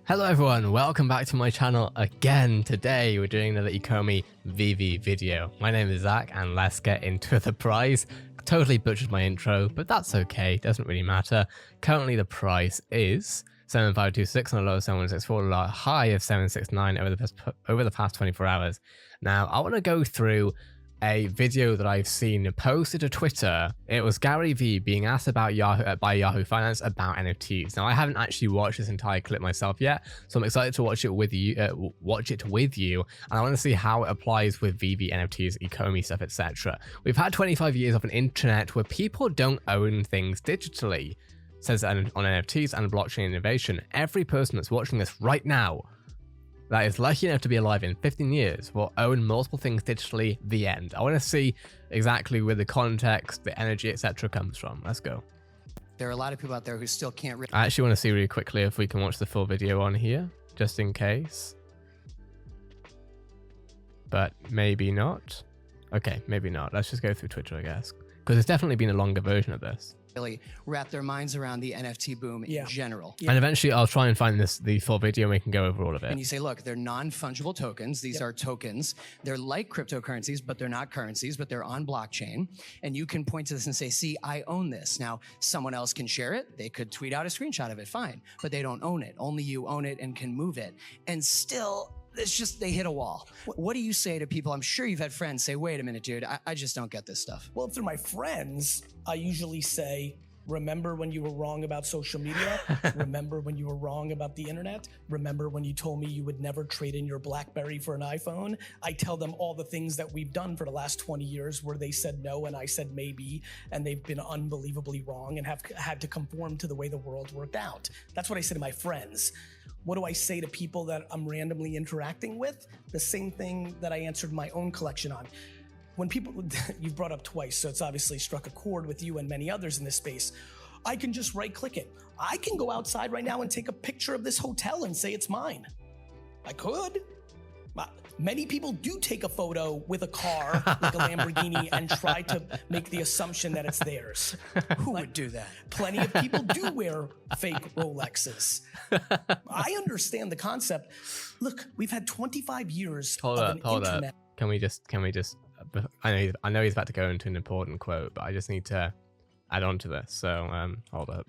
Hello everyone, welcome back to my channel again. Today we're doing another ECOMI VeVe video. My name is Zach and let's get into the price. Totally butchered my intro, but that's okay, doesn't really matter. Currently the price is 7526 on a low of 7164, a lot high of 769 over the past 24 hours. Now I want to go through a video that I've seen posted to Twitter. It was GaryVee being asked about by Yahoo Finance about NFTs. Now I haven't actually watched this entire clip myself yet, so I'm excited to watch it with you. And I want to see how it applies with VeVe NFTs, ECOMI stuff, etc. We've had 25 years of an internet where people don't own things digitally. It says on NFTs and blockchain innovation. Every person that's watching this right now that is lucky enough to be alive in 15 years will own multiple things digitally. The end. I want to see exactly where the context, the energy, etc. comes from. Let's go. There are a lot of people out there who still can't read. I actually want to see really quickly if we can watch the full video on here, just in case. But maybe not. Okay, maybe not. Let's just go through Twitter, I guess. Because there's definitely been a longer version of this. Really wrap their minds around the NFT boom in general. And eventually I'll try and find the full video and we can go over all of it. And you say, look, they're non-fungible tokens. These are tokens. They're like cryptocurrencies, but they're not currencies, but they're on blockchain. And you can point to this and say, see, I own this. Now, someone else can share it. They could tweet out a screenshot of it, fine. But they don't own it. Only you own it and can move it. And still, it's just, they hit a wall. What do you say to people? I'm sure you've had friends say, wait a minute, dude, I just don't get this stuff. Well, if they're my friends, I usually say, remember when you were wrong about social media? Remember when you were wrong about the internet? Remember when you told me you would never trade in your BlackBerry for an iPhone? I tell them all the things that we've done for the last 20 years where they said no and I said maybe, and they've been unbelievably wrong and have had to conform to the way the world worked out. That's what I say to my friends. What do I say to people that I'm randomly interacting with? The same thing that I answered my own collection on. When people, you've brought up twice, so it's obviously struck a chord with you and many others in this space. I can just right click it. I can go outside right now and take a picture of this hotel and say it's mine. I could. Many people do take a photo with a car, like a Lamborghini, and try to make the assumption that it's theirs. Who would do that? Plenty of people do wear fake Rolexes. I understand the concept. Look, we've had 25 years of an internet. Can we just, I know he's about to go into an important quote, but I just need to add on to this. So hold up.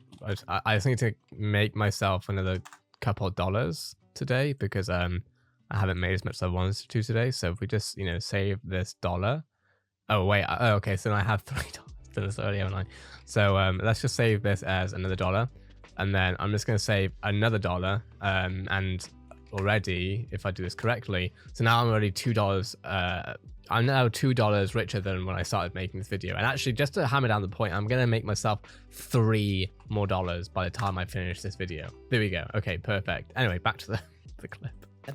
I just need to make myself another couple of dollars today because I haven't made as much as I wanted to today. So if we just, save this dollar. Oh, wait. Oh, okay. So I have $3 to this early, haven't I? So let's just save this as another dollar. And then I'm just going to save another dollar. And already, if I do this correctly, so now I'm already $2. I'm now $2 richer than when I started making this video. And actually, just to hammer down the point, I'm going to make myself $3 more by the time I finish this video. There we go. Okay, perfect. Anyway, back to the clip.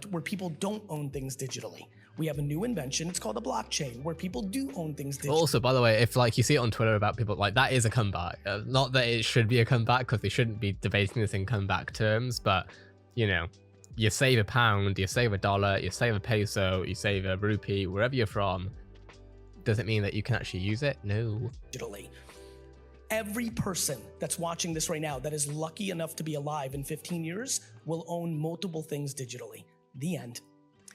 Where people don't own things digitally. We have a new invention, it's called a blockchain, where people do own things digitally. Also, by the way, if you see it on Twitter about people, that is a comeback. Not that it should be a comeback, because they shouldn't be debating this in comeback terms, but, you save a pound, you save a dollar, you save a peso, you save a rupee, wherever you're from. Does it mean that you can actually use it? No. Digitally. Every person that's watching this right now that is lucky enough to be alive in 15 years will own multiple things digitally. The end.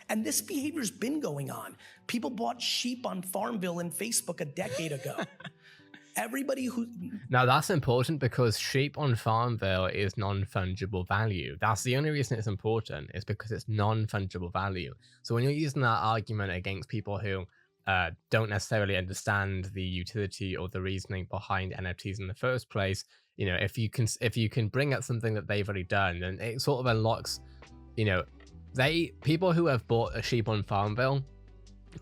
And this behavior's been going on. People bought sheep on Farmville and Facebook a decade ago. Everybody who... Now that's important because sheep on Farmville is non-fungible value. That's the only reason it's important, is because it's non-fungible value. So when you're using that argument against people who don't necessarily understand the utility or the reasoning behind NFTs in the first place, if you can bring up something that they've already done, then it sort of unlocks, people who have bought a sheep on Farmville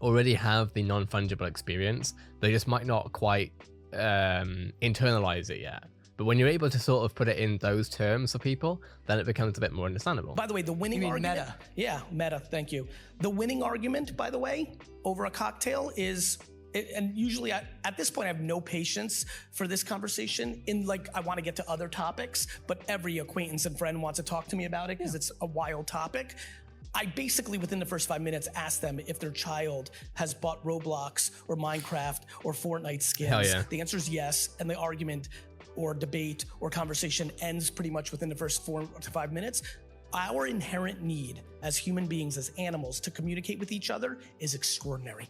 already have the non-fungible experience. They just might not quite internalize it yet. But when you're able to sort of put it in those terms for people, then it becomes a bit more understandable. By the way, the winning argument... Meta. Yeah, meta, thank you. The winning argument, by the way, over a cocktail is... And usually, at this point, I have no patience for this conversation. I want to get to other topics, but every acquaintance and friend wants to talk to me about it because it's a wild topic. I basically, within the first 5 minutes, ask them if their child has bought Roblox or Minecraft or Fortnite skins. Hell yeah. The answer is yes, and the argument or debate or conversation ends pretty much within the first 4 to 5 minutes. Our inherent need as human beings, as animals, to communicate with each other is extraordinary.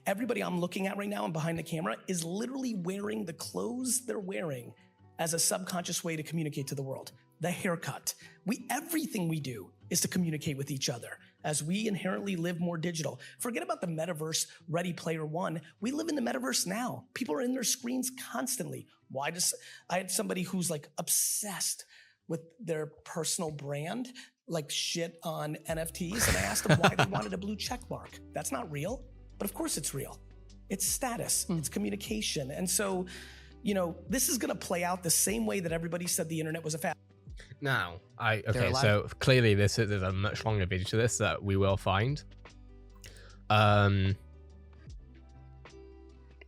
Everybody I'm looking at right now and behind the camera is literally wearing the clothes they're wearing as a subconscious way to communicate to the world. The haircut. Everything we do is to communicate with each other as we inherently live more digital. Forget about the metaverse, Ready Player One. We live in the metaverse now. People are in their screens constantly. I had somebody who's like obsessed with their personal brand, like shit on NFTs, and I asked them why they wanted a blue check mark. That's not real, but of course it's real. It's status, it's communication. And so, this is gonna play out the same way that everybody said the internet was a fad. Now, so clearly there's a much longer video to this that we will find.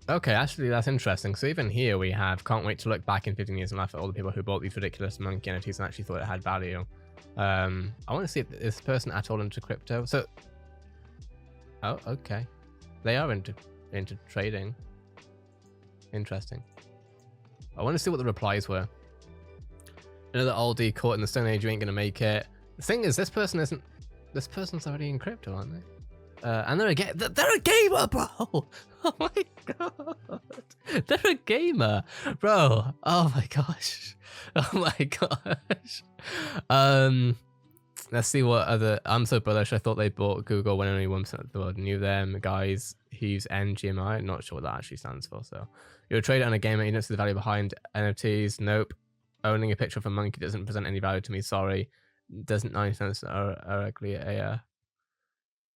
Okay, actually that's interesting. So even here we have, can't wait to look back in 15 years and laugh at all the people who bought these ridiculous monkey NFTs and actually thought it had value. I want to see if this person at all into crypto. So, oh, okay. They are into trading. Interesting. I want to see what the replies were. Another oldie caught in the Stone Age, you ain't gonna make it. The thing is, this person's already in crypto, aren't they? And they're a gamer, bro. Oh my god, they're a gamer, bro. Oh my gosh. Oh my gosh. Let's see what other. I'm so bullish. I thought they bought Google when only 1% of the world knew them. Guys, he's NGMI. Not sure what that actually stands for. So, you're a trader and a gamer. You don't see the value behind NFTs. Nope. Owning a picture of a monkey doesn't present any value to me. Sorry. Doesn't 9 cents are ugly.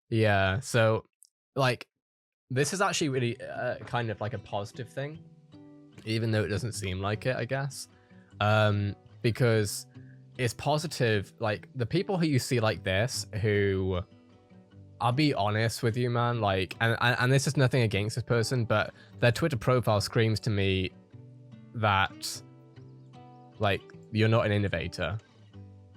Yeah. So, like, this is actually really kind of like a positive thing, even though it doesn't seem like it, I guess. Because it's positive. Like, the people who you see like this, who, I'll be honest with you, man, like, and this is nothing against this person, but their Twitter profile screams to me that, like, you're not an innovator.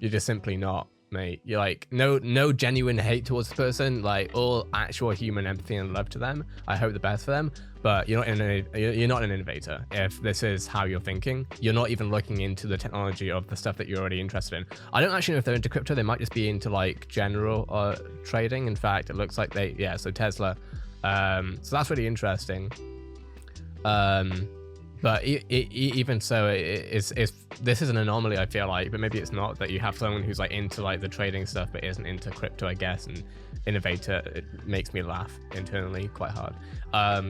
You're just simply not, mate. You're like, no genuine hate towards this person, like all actual human empathy and love to them. I hope the best for them, but you're not an innovator if this is how you're thinking. You're not even looking into the technology of the stuff that you're already interested in. I don't actually know if they're into crypto. They might just be into like general trading. In fact, it looks like so Tesla. So that's really interesting. But even so, this is an anomaly, I feel like, but maybe it's not, that you have someone who's like into like the trading stuff but isn't into crypto, I guess. And innovator, it makes me laugh internally quite hard,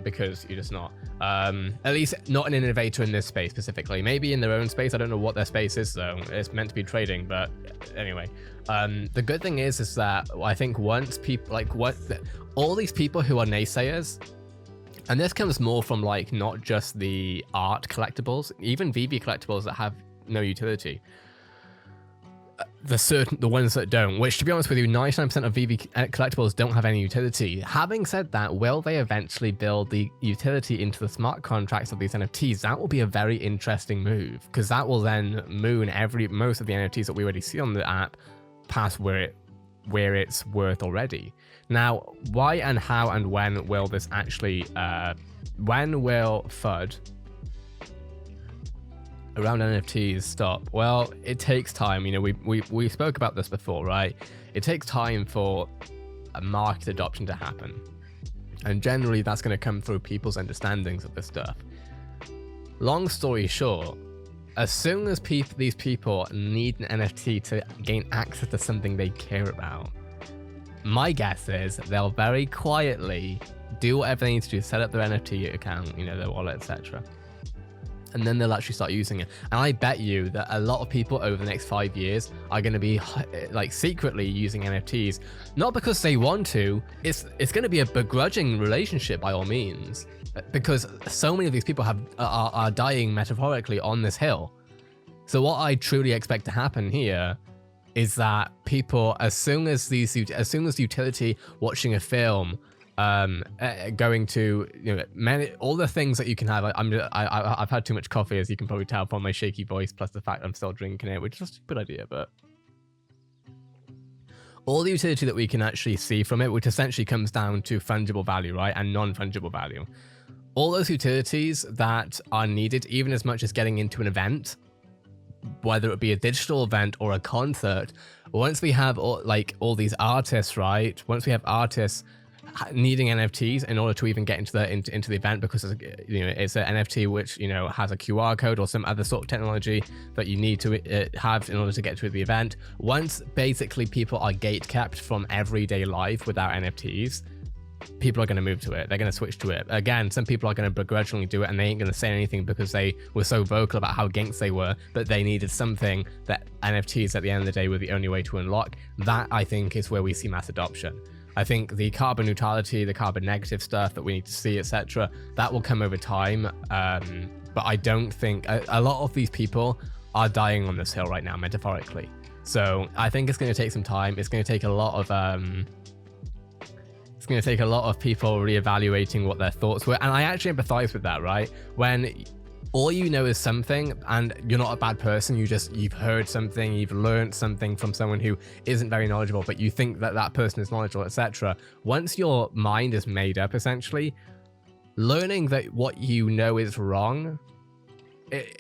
because you're just not, at least not an innovator in this space specifically. Maybe in their own space. I don't know what their space is though. It's meant to be trading, but anyway. The good thing is that I think once people all these people who are naysayers, and this comes more from like not just the art collectibles, even VeVe collectibles that have no utility. The ones that don't, which to be honest with you, 99% of VeVe collectibles don't have any utility. Having said that, will they eventually build the utility into the smart contracts of these NFTs? That will be a very interesting move, because that will then moon most of the NFTs that we already see on the app past where it's worth already. Now, why and how and when will this actually, when will FUD around NFTs stop? Well, it takes time. You know, we spoke about this before, right? It takes time for a market adoption to happen. And generally that's going to come through people's understandings of this stuff. Long story short, as soon as these people need an NFT to gain access to something they care about, my guess is they'll very quietly do whatever they need to do, set up their NFT account, you know, their wallet, etc. And then they'll actually start using it. And I bet you that a lot of people over the next 5 years are going to be like secretly using NFTs, not because they want to. It's going to be a begrudging relationship by all means, because so many of these people are dying metaphorically on this hill. So what I truly expect to happen here is that people, as soon as utility, watching a film, going to, you know, all the things that you can have. I've had too much coffee, as you can probably tell from my shaky voice, plus the fact I'm still drinking it, which is a stupid idea, but all the utility that we can actually see from it, which essentially comes down to fungible value, right, and non-fungible value. All those utilities that are needed, even as much as getting into an event, whether it be a digital event or a concert, once we have all these artists, right? Once we have artists needing NFTs in order to even get into the event, because it's an NFT which has a QR code or some other sort of technology that you need to have in order to get to the event. Once basically people are gate kept from everyday life without NFTs, people are going to move to it. They're going to switch to it. Again, some people are going to begrudgingly do it and they ain't going to say anything because they were so vocal about how ginks they were, but they needed something that NFTs at the end of the day were the only way to unlock. That, I think, is where we see mass adoption. I think the carbon neutrality, the carbon negative stuff that we need to see, etc., that will come over time. But I don't think a lot of these people are dying on this hill right now, metaphorically. So I think it's going to take some time. It's going to take a lot of people reevaluating what their thoughts were. And I actually empathize with that, right? When all you know is something and you're not a bad person, you've heard something, you've learned something from someone who isn't very knowledgeable, but you think that that person is knowledgeable, etc. Once your mind is made up, essentially, learning that what you know is wrong,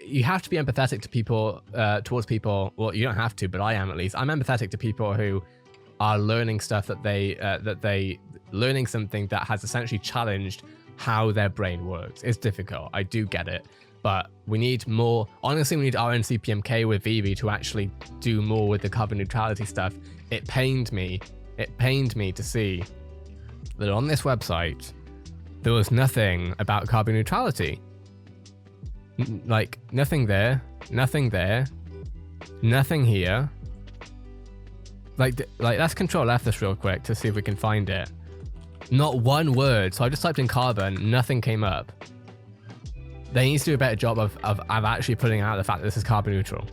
you have to be empathetic to people, towards people. Well, you don't have to, but I am, at least. I'm empathetic to people who are learning stuff learning something that has essentially challenged how their brain works. It's difficult. I do get it. But we need more. Honestly, we need RNCPMK with VeVe to actually do more with the carbon neutrality stuff. It pained me to see that on this website, there was nothing about carbon neutrality. Like, nothing there, nothing here. Like, let's Control F this real quick to see if we can find it. Not one word. So I just typed in carbon, nothing came up. They need to do a better job of actually putting out the fact that this is carbon neutral.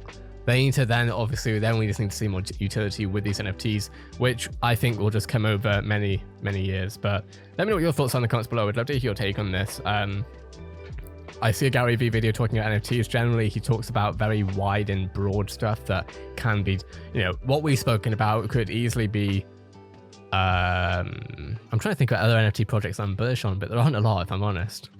They need to then, obviously, we just need to see more utility with these NFTs, which I think will just come over many, many years. But let me know what your thoughts are in the comments below. I'd love to hear your take on this. I see a GaryVee video talking about NFTs. Generally, he talks about very wide and broad stuff that can be, what we've spoken about could easily be, I'm trying to think about other NFT projects I'm bullish on, but there aren't a lot, if I'm honest.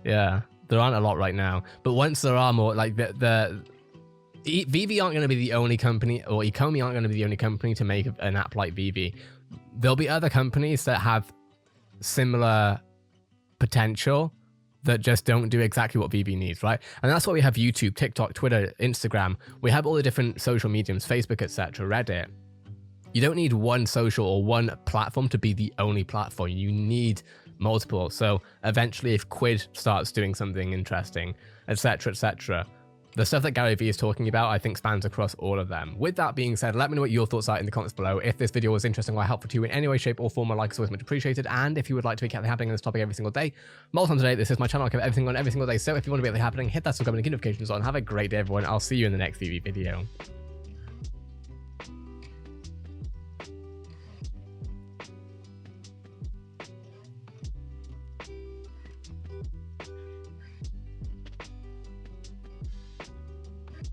Yeah, there aren't a lot right now. But once there are more, like VeVe aren't going to be the only company, or ECOMI aren't going to be the only company to make an app like VeVe. There'll be other companies that have similar potential that just don't do exactly what VeVe needs, right? And that's why we have YouTube, TikTok, Twitter, Instagram. We have all the different social mediums, Facebook, etc., Reddit. You don't need one social or one platform to be the only platform. You need multiple. So eventually, if Quid starts doing something interesting, etc., etc., the stuff that GaryVee is talking about, I think, spans across all of them. With that being said, let me know what your thoughts are in the comments below. If this video was interesting or helpful to you in any way, shape, or form, a like is always much appreciated. And if you would like to be kept happening on this topic every single day, more time today, this is my channel. I cover everything on every single day. So if you want to be happening, hit that subscribe and notifications on. Have a great day, everyone. I'll see you in the next VeVe video.